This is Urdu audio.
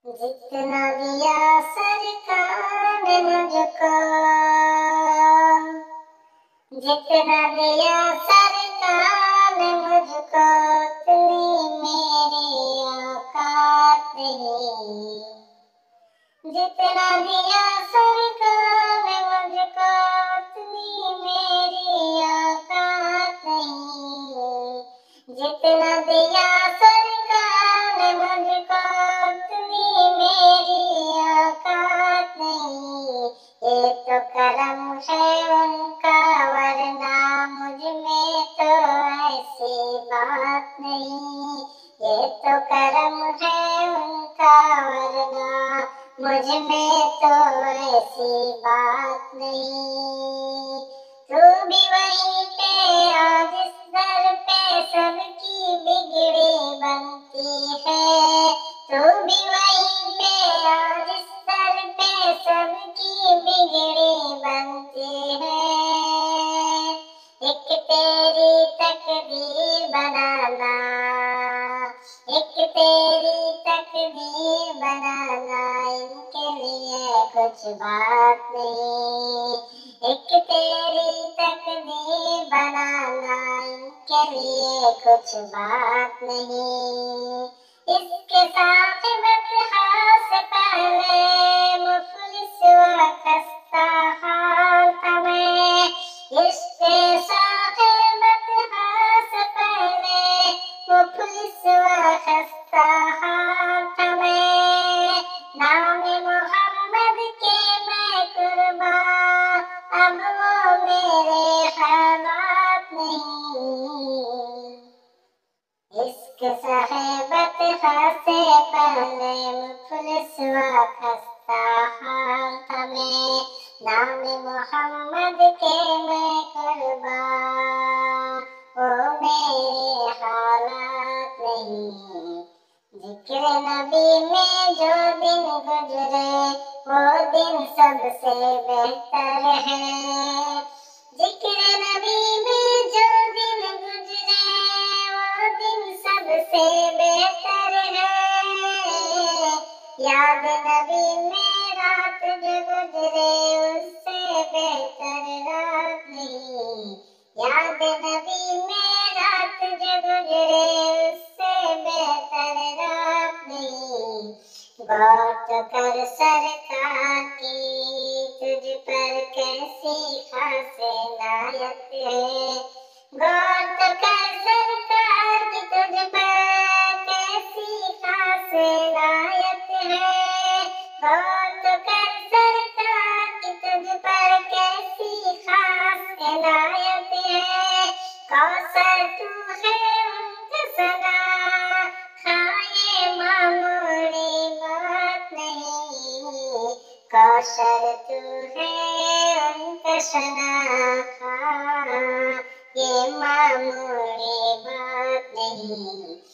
جتنا دیا سرکار نے مجھ کو، جتنا دیا سرکار نے مجھ کو، اتنی میری اوقات نہیں۔ جتنا دیا سرکار نے مجھ کو، اتنی میری اوقات نہیں۔ جتنا دیا سرکار نے مجھ کو، اتنی میری اوقات نہیں۔ یہ تو کرم ہے ان کا، ورنہ مجھ میں تو ایسی بات نہیں۔ یہ تو کرم ہے ان کا، ورنہ مجھ میں تو ایسی بات نہیں۔ تو بھی وہیں پہ آج اس در پہ سب کی بگڑی بنتی ہے۔ تو بھی وہیں پہ آج اس در پہ سب کی بگڑی بنتی ہے۔ ایک تیری تقدیر بنانا، ایک تیری تقدیر بنانا، ان کے لیے کچھ بات نہیں۔ ایک تیری تقدیر بنانا، ان کے لیے کچھ بات نہیں۔ اس کے صاحبت سے پہلے مفلس و خستہ حال تھا میں۔ اس کے صاحبت سے پہلے مفلس و خستہ حال تھا میں۔ نام محمد کے میں قربان، اب وہ میرے خیالات نہیں۔ اس کے صاحبت سے پہلے مفلس و خستہ حال تھا میں۔ نام محمد کے میں قربان، وہ میرے حالات نہیں۔ ذکر نبی میں جو دن گزرے، وہ دن سب سے بہتر ہے۔ ذکر نبی میں جو دن گزرے، وہ دن سب سے بہتر ہے۔ یاد نبی میں رات جو گزرے، اس سے بہتر رات نہیں۔ یاد نبی میں رات جو گزرے، اس سے بہتر رات نہیں۔ غور تو کر سرکار کی، تجھ پر کیسی خاص عنایت ہے۔ غور تو کر سرکار کی، تجھ پر کیسی خاص عنایت ہے۔ غور تو کر سرکار کی، تجھ پر کیسی خاص عنایت ہے۔ کوثر تو ہے ان کا ثنا، کھائے معمولی بات نہیں۔ کوثر تو ہے ان کا ثنا، کھا یہ معمولی بات نہیں۔